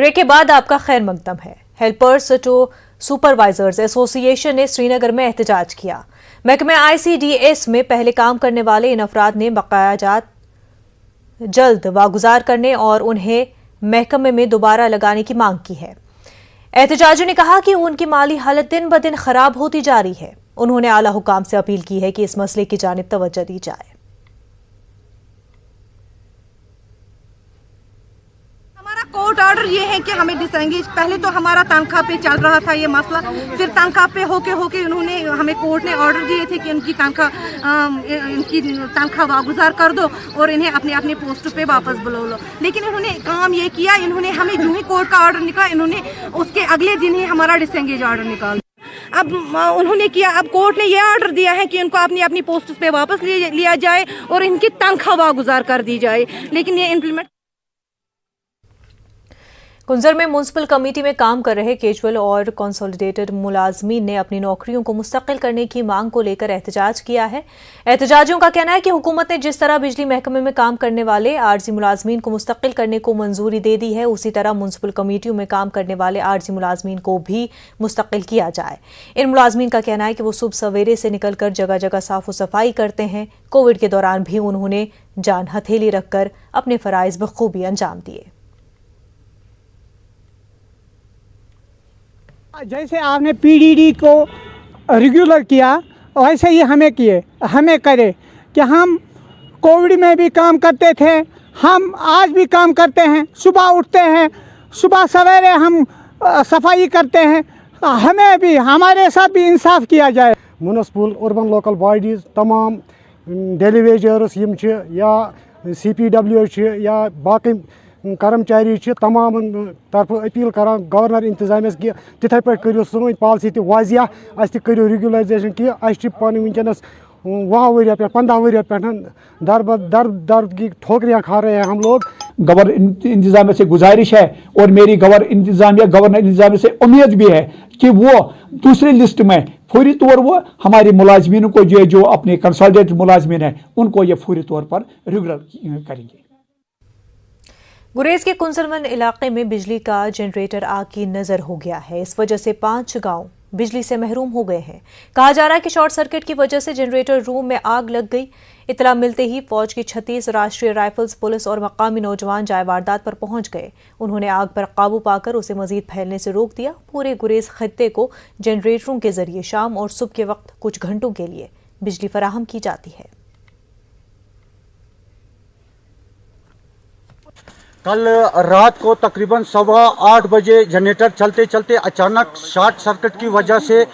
Break के बाद आपका खैर मकदम है। हेल्पर्स टू सुपरवाइजर्स एसोसिएशन ने श्रीनगर में एहतजाज किया। महकमे ICDS में पहले काम करने वाले इन अफराद ने बकाया जात जल्द वागुजार करने और उन्हें महकमे में दोबारा लगाने की मांग की है। एहतजाजियों ने कहा कि उनकी माली हालत दिन ब दिन खराब होती जा रही है। उन्होंने आला हुकाम से अपील की है कि इस मसले की जानिब तवज्जो दी जाए। कोर्ट ऑर्डर ये है कि हमें डिसएंगेज, पहले तो हमारा तनख्वाह पे चल रहा था ये मसला, फिर तनख्वाह पे होके उन्होंने हमें कोर्ट ने ऑर्डर दिए थे कि इनकी तनख्वाह वागुजार कर दो और इन्हें अपने अपने पोस्ट पे वापस बुला लो। लेकिन इन्होंने काम ये किया, इन्होंने हमें यूं ही कोर्ट का ऑर्डर निकाला, इन्होंने उसके अगले दिन ही हमारा डिसएंगेज ऑर्डर निकाला। अब उन्होंने किया, अब कोर्ट ने यह ऑर्डर दिया है कि इनको अपनी अपनी पोस्ट पे वापस लिया जाए और इनकी तनख्वाह वागुजार कर दी जाए, लेकिन ये इम्प्लीमेंट। कुंजर में म्युनिसिपल कमेटी में काम कर रहे कैजुअल और कंसोलिडेटेड मुलाजमीन ने अपनी नौकरियों को मुस्तकिल करने की मांग को लेकर एहतजाज किया है। एहतजाजियों का कहना है कि हुकूमत ने जिस तरह बिजली महकमे में काम करने वाले आरजी मुलाजमीन को मुस्तकिल करने को मंजूरी दे दी है, उसी तरह म्युनिसिपल कमेटियों में काम करने वाले आरजी मुलाजमीन को भी मुस्तकिल किया जाए। इन मुलाजमीन का कहना है कि वो सुबह सवेरे से निकलकर जगह जगह साफ सफाई करते हैं। कोविड के दौरान भी उन्होंने जान हथेली रखकर अपने फराइज बखूबी अंजाम दिए। जैसे आपने PDD को रेगुलर किया वैसे ही हमें करे कि हम कोविड में भी काम करते थे, हम आज भी काम करते हैं। सुबह उठते हैं, सुबह सवेरे हम सफाई करते हैं, हमें भी हमारे साथ भी इंसाफ किया जाए। म्युनिसिपल अर्बन लोकल बॉडीज तमाम डेली वेजर्स या CPW या बाकी कर्मचारी तमाम तरफ अपील कर गवर्नर इंतजामिया कि तिथे पे करो सोन पॉलिसी तो वाजिया, अस करो रेगुलराइजेशन कि अस वनस 10 वरियों पे 15 वरियों पे दर्द की ठोकरियां खा रहे हैं हम लोग। गवर्नर इंतजामिया से गुजारिश है और मेरी गवर्नर इंतजामिया से उम्मीद भी है कि वो दूसरी लिस्ट में फौरी तौर वो हमारी मुलाजमीन को जो अपने कंसोलिडेटेड मुलाजमीन है उनको ये फौरी तौर पर रेगुलर करेंगे। गुरेज के कुंजरवन इलाके में बिजली का जनरेटर आग की नजर हो गया है। इस वजह से 5 गांव बिजली से महरूम हो गए हैं। कहा जा रहा है कि शॉर्ट सर्किट की वजह से जनरेटर रूम में आग लग गई। इतला मिलते ही फौज की 36 राष्ट्रीय राइफल्स, पुलिस और मकामी नौजवान जाए वारदात पर पहुंच गए। उन्होंने आग पर काबू पाकर उसे मजीद फैलने से रोक दिया। पूरे गुरेज खत्ते को जनरेटरों के जरिए शाम और सुबह के वक्त कुछ घंटों के लिए बिजली फराहम की जाती है। कल रात को तकरीबन 8:15 बजे जनरेटर चलते चलते अचानक शॉर्ट सर्किट की वजह से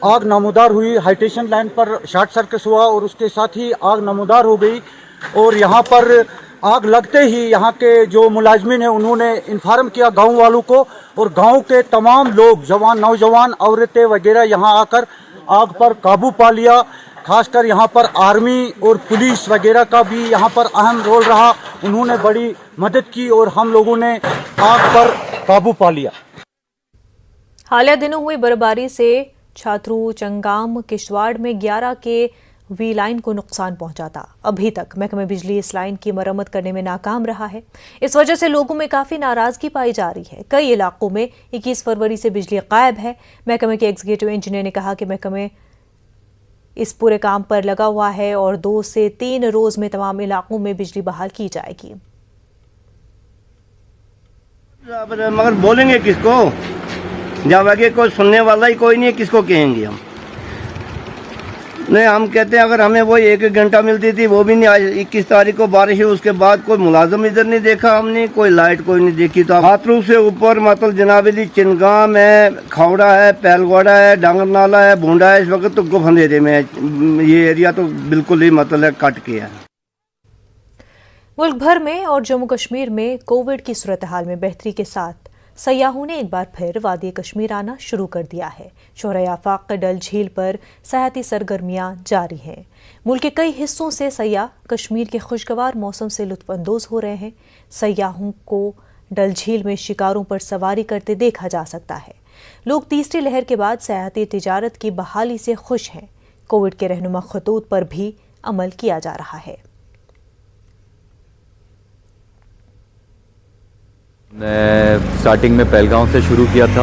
आग नमूदार हुई। हाईटेंशन लाइन पर शॉर्ट सर्किट हुआ और उसके साथ ही आग नमूदार हो गई। और यहाँ पर आग लगते ही यहाँ के जो मुलाजमीन हैं उन्होंने इन्फॉर्म किया गांव वालों को और गांव के तमाम लोग, जवान, नौजवान, औरतें वगैरह यहाँ आकर आग पर काबू पा लिया। खासकर यहाँ पर आर्मी और पुलिस वगैरह का भी यहाँ पर अहम रोल रहा। उन्होंने बड़ी मदद की और हम लोगों ने आग पर काबू पा लिया। हालिया दिनों हुई बर्फबारी से छात्रू, चंगाम, किश्तवाड़ में 11 के वी लाइन को नुकसान पहुंचा था। अभी तक महकमे बिजली इस लाइन की मरम्मत करने में नाकाम रहा है। इस वजह से लोगों में काफी नाराजगी पाई जा रही है। कई इलाकों में 21 फरवरी से बिजली गायब है। महकमे के एग्जीक्यूटिव इंजीनियर ने कहा कि महकमे इस पूरे काम पर लगा हुआ है और 2 से 3 रोज में तमाम इलाकों में बिजली बहाल की जाएगी। मगर बोलेंगे किसको, जब आगे कोई सुनने वाला ही कोई नहीं है, किसको कहेंगे हम। नहीं, हम कहते हैं अगर हमें वो 1 घंटा मिलती थी वो भी नहीं। आज 21 तारीख को बारिश हुई, उसके बाद कोई मुलाजम इधर नहीं देखा हमने, कोई लाइट कोई नहीं देखी। तो हाथरू से ऊपर मतलब जनाबली चिनगाम है, खौड़ा है, पैलगोड़ा है, डांगर नाला है, भूंडा है। इस वक्त तो गुफ अंधेरे में है, ये एरिया तो बिल्कुल ही मतलब कट के है। मुल्क भर में और जम्मू कश्मीर में कोविड की सूरत हाल में बेहतरी के साथ सयाहों ने एक बार फिर वादी कश्मीर आना शुरू कर दिया है। शोहर आफाक डल झील पर सयाहती सरगर्मियां जारी हैं। मुल्क के कई हिस्सों से सयाह कश्मीर के खुशगवार मौसम से लुत्फानंदोज हो रहे हैं। सयाहों को डल झील में शिकारों पर सवारी करते देखा जा सकता है। लोग तीसरी लहर के बाद सयाहती तिजारत की बहाली से खुश हैं। कोविड के रहनुमा खतूत पर भी अमल किया जा रहा है। मैं स्टार्टिंग में पहलगांव से शुरू किया था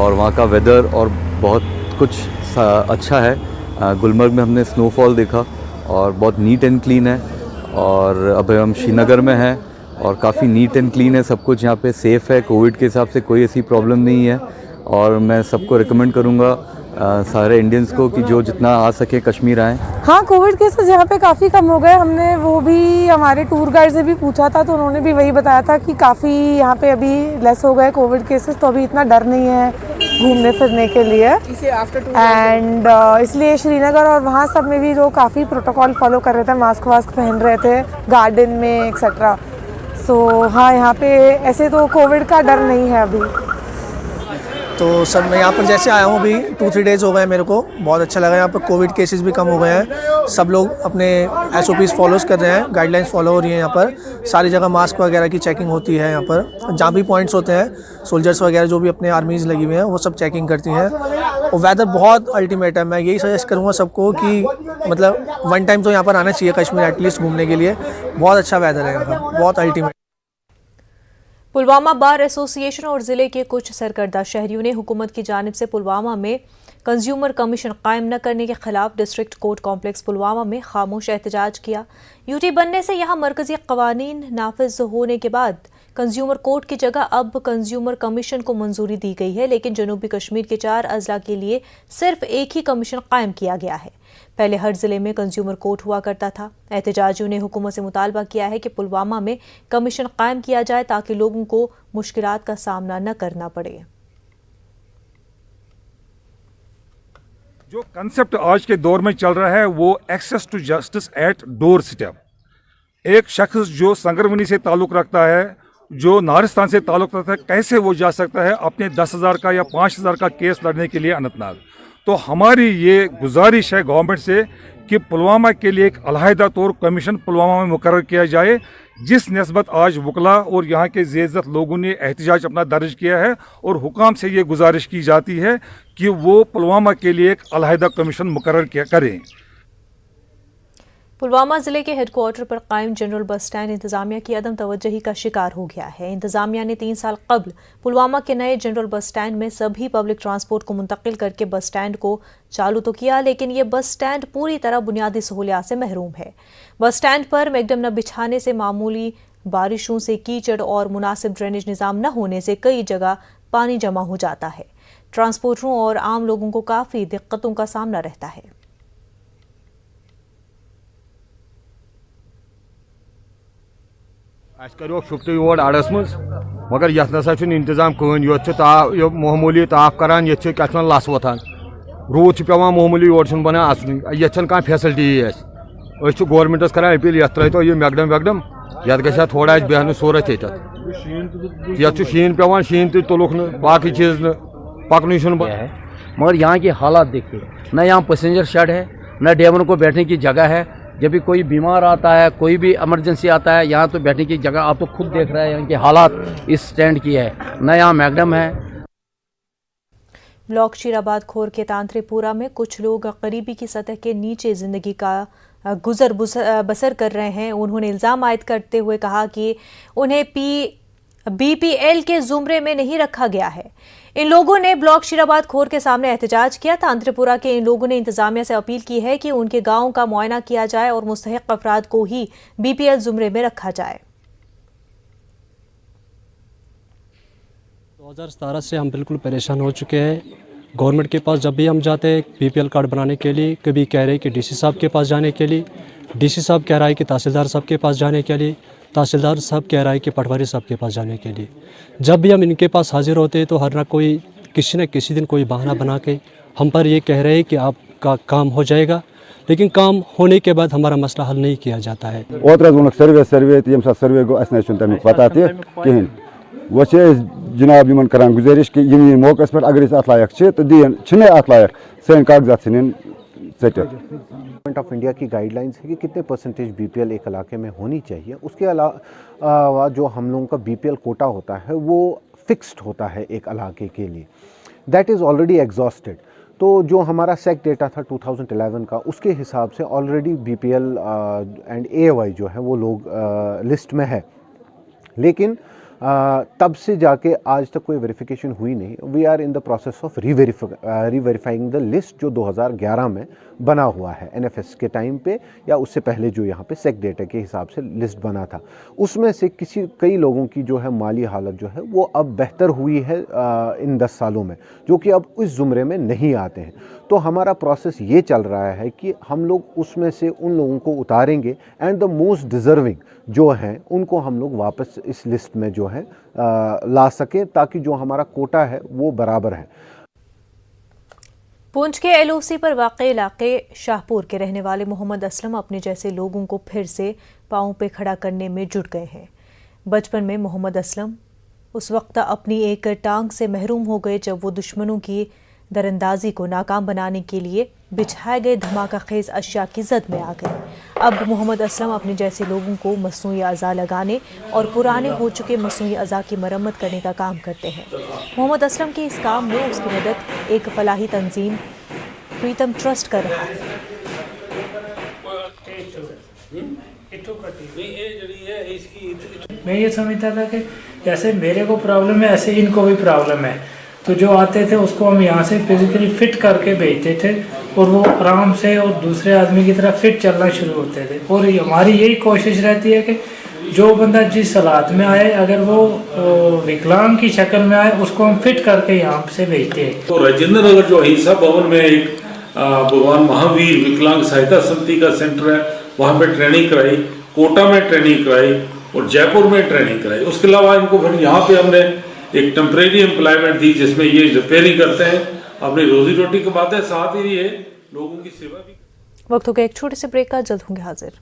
और वहाँ का वेदर और बहुत कुछ अच्छा है। गुलमर्ग में हमने स्नोफॉल देखा और बहुत नीट एंड क्लीन है, और अब हम श्रीनगर में हैं और काफ़ी नीट एंड क्लीन है, सब कुछ यहाँ पे सेफ़ है, कोविड के हिसाब से कोई ऐसी प्रॉब्लम नहीं है। और मैं सबको रिकमेंड करूँगा सारे इंडियंस को कि जो जितना आ सके कश्मीर आएँ। हाँ, कोविड केसेस यहाँ पे काफ़ी कम हो गए। हमने वो भी हमारे टूर गाइड से भी पूछा था तो उन्होंने भी वही बताया था कि काफ़ी यहाँ पे अभी लेस हो गए कोविड केसेस, तो अभी इतना डर नहीं है घूमने फिरने के लिए। एंड इसलिए श्रीनगर और वहाँ सब में भी लोग काफ़ी प्रोटोकॉल फॉलो कर रहे थे, मास्क वास्क पहन रहे थे गार्डन में एक्सेट्रा। सो हाँ, यहाँ पे ऐसे तो कोविड का डर नहीं है अभी। तो सर मैं यहाँ पर जैसे आया हूँ अभी 2-3 डेज़ हो गए मेरे को, बहुत अच्छा लगा। यहाँ पर कोविड केसेस भी कम हो गए हैं, सब लोग अपने SOPs फॉलोज कर रहे हैं, गाइडलाइंस फॉलो हो रही हैं। यहाँ पर सारी जगह मास्क वगैरह की चेकिंग होती है। यहाँ पर जहाँ भी पॉइंट्स होते हैं, सोल्जर्स वगैरह जो भी अपने आर्मीज़ लगी हुई हैं वो सब चेकिंग करती हैं। और वेदर बहुत अल्टीमेट है। मैं यही सजेस्ट करूँगा सबको कि मतलब वन टाइम तो यहाँ पर आना चाहिए कश्मीर एटलीस्ट घूमने के लिए। बहुत अच्छा वेदर है यहाँ पर, बहुत अल्टीमेट। पुलवामा बार एसोसिएशन और ज़िले के कुछ सरकर्दा शहरियों ने हुकूमत की जानिब से पुलवामा में कंज्यूमर कमीशन कायम न करने के खिलाफ डिस्ट्रिक्ट कोर्ट कॉम्प्लेक्स पुलवामा में खामोश एहतजाज किया। यूटी बनने से यहाँ मरकजी कवानीन नाफिज होने के बाद कंज्यूमर कोर्ट की जगह अब कंज्यूमर कमीशन को मंजूरी दी गई है, लेकिन जनूबी कश्मीर के 4 अजला के लिए सिर्फ एक ही कमीशन कायम किया गया है। पहले हर जिले में कंज्यूमर कोर्ट हुआ करता था। एहतजाजियों ने हुकूमत से मुतालबा किया है कि पुलवामा में कमीशन कायम किया जाए ताकि लोगों को मुश्किलात का सामना न करना पड़े। जो कंसेप्ट आज के दौर में चल रहा है वो access to justice at doorstep. एक शख्स जो संगरवनी से ताल्लुक़ रखता है, जो नारिस्तान से ताल्लुक़ रखता है, कैसे वो जा सकता है अपने 10,000 का या 5,000 का केस लड़ने के लिए अनंतनाग। तो हमारी ये गुजारिश है गवर्नमेंट से कि पुलवामा के लिए एक अलहदा तौर कमीशन पुलवामा में मुकर्रर किया जाए, जिस निस्बत आज वकला और यहाँ के ज़ेज़त लोगों ने एहतजाज अपना दर्ज किया है, और हुकाम से ये गुजारिश की जाती है कि वो पुलवामा के लिए एक अलहदा कमीशन मुकर्रर करें। पुलवामा जिले के हेडक्वार्टर पर कायम जनरल बस स्टैंड इंतजामिया की अदम तवज्जोही का शिकार हो गया है। इंतजामिया ने 3 साल कबल पुलवामा के नए जनरल बस स्टैंड में सभी पब्लिक ट्रांसपोर्ट को मुंतकिल करके बस स्टैंड को चालू तो किया, लेकिन ये बस स्टैंड पूरी तरह बुनियादी सहूलियात से महरूम है। बस स्टैंड पर मैगडम न बिछाने से, मामूली बारिशों से कीचड़ और मुनासिब ड्रेनेज निज़ाम न होने से कई जगह पानी जमा हो जाता है। ट्रांसपोर्टरों और आम लोगों को काफ़ी दिक्कतों का सामना रहता है। करो शुप्त योर अड़स मज, मगर ये नसा इंतजाम कहन, यो मामूली ताप करान, ये क्या लस वोथान, रूद पेवान मामूली योर बना अचन, ये कह फैसिलिटी गवर्नमेंटस करान अपील, ये त्रो ये मैगडम वैगडम, ये गया थोड़ा बेहन सूरत ये शीन पेवान, शीन तुलुक बाकी चीज पकन मगर यहाँ की हालात देखिए, न यहाँ पैसेंजर शेड है, न ड्राइवर को बैठने की जगह है। जब भी कोई बीमार आता है, कोई भी इमरजेंसी आता है, यहाँ तो बैठने की जगह आप तो खुद देख रहे हैं यहाँ के हालात इस स्टैंड की है, न यहाँ मैगडम है। ब्लॉक शीराबाद खोर के तांत्रिपुरा में कुछ लोग गरीबी की सतह के नीचे जिंदगी का गुजर बसर कर रहे हैं। उन्होंने इल्ज़ाम आयद करते हुए कहा कि उन्हें BPL के जुमरे में नहीं रखा गया है। इन लोगों ने ब्लॉक शीराबाद खोर के सामने एहतजाज किया। तांत्रिपुरा के इन लोगों ने इंतजामिया से अपील की है कि उनके गांव का मुआयना किया जाए और मुस्तहिक अफराद को ही BPL जुमरे में रखा जाए। 2017 से हम बिल्कुल परेशान हो चुके हैं। गवर्नमेंट के पास जब भी हम जाते हैं BPL कार्ड बनाने के लिए, कभी कह रहे हैं कि DC साहब के पास जाने के लिए, DC साहब कह रहा है कि तहसीलदार साहब के पास जाने के लिए, तहसीलदार साहब कह रहा है कि पटवारी साहब के पास जाने के लिए। जब भी हम इनके पास हाजिर होते हैं तो हर ना कोई किसी न किसी दिन कोई बहाना बना के हम पर ये कह रहे हैं कि आपका काम हो जाएगा, लेकिन काम होने के बाद हमारा मसला हल नहीं किया जाता है। सर्वे तो ये सर्वे गो तमें पता कहें वो जनाब इन करान गुजारिश कि मौके पर अगर अत लायक तो दिन अत लायक सन कागजात गवर्नमेंट ऑफ इंडिया की गाइडलाइंस है कि कितने परसेंटेज BPL एक इलाके में होनी चाहिए। उसके अलावा जो हम लोगों का BPL कोटा होता है वो फिक्स्ड होता है एक इलाके के लिए, दैट इज़ ऑलरेडी एग्जॉस्टेड। तो जो हमारा सेक डेटा था 2011 का, उसके हिसाब से ऑलरेडी BPL एंड AOI जो है वो लोग लिस्ट में है। लेकिन तब से जाके आज तक कोई वेरिफिकेशन हुई नहीं। We are in the process of reverifying the list जो 2011 में बना हुआ है NFS के टाइम पे, या उससे पहले जो यहाँ पे सेक डेटा के हिसाब से लिस्ट बना था। उसमें से कई लोगों की जो है माली हालत जो है वो अब बेहतर हुई है इन 10 सालों में, जो कि अब इस ज़ुमरे में नहीं आते हैं। तो हमारा प्रोसेस ये चल रहा है कि हम लोग उसमें से उन लोगों को उतारेंगे एंड द मोस्ट डिज़र्विंग जो हैं उनको हम लोग वापस इस लिस्ट में जो है ला सकें, ताकि जो हमारा कोटा है वो बराबर है। पुंछ के LOC पर वाक़े इलाके शाहपुर के रहने वाले मोहम्मद असलम अपने जैसे लोगों को फिर से पांव पे खड़ा करने में जुट गए हैं। बचपन में मोहम्मद असलम उस वक्त अपनी एक टांग से महरूम हो गए जब वो दुश्मनों की दरअंदाजी को नाकाम बनाने के लिए बिछाए गए धमाका खेज अशिया की जद में आ गए। अब मोहम्मद असलम अपने जैसे लोगों को मसनूई अज़ा लगाने और पुराने हो चुके मसनूई अज़ा की मरम्मत करने का काम करते हैं। मोहम्मद असलम के इस काम में उसकी मदद एक फलाही तंजीम प्रीतम ट्रस्ट कर रहा है। मैं ये समझता था कि जैसे मेरे को प्रॉब्लम है ऐसे इनको भी प्रॉब्लम है, तो जो आते थे उसको हम यहाँ से फिजिकली फिट करके भेजते थे और वो आराम से और दूसरे आदमी की तरह फिट चलना शुरू होते थे। और हमारी यही कोशिश रहती है कि जो बंदा जिस हालात में आए, अगर वो विकलांग की शक्ल में आए, उसको हम फिट करके यहाँ से भेजते हैं। तो राजेंद्र नगर जो अहिंसा भवन में एक भगवान महावीर विकलांग सहायता समिति का सेंटर है, वहाँ पे ट्रेनिंग कराई, कोटा में ट्रेनिंग कराई और जयपुर में ट्रेनिंग कराई। उसके अलावा इनको फिर यहाँ पे हमने एक टेम्परेरी एम्प्लॉयमेंट दी जिसमें ये रिपेयरिंग करते हैं, अपनी रोजी रोटी कमाते हैं, साथ ही ये लोगों की सेवा भी। वक्त हो गया एक छोटे से ब्रेक का, जल्द होंगे हाजिर।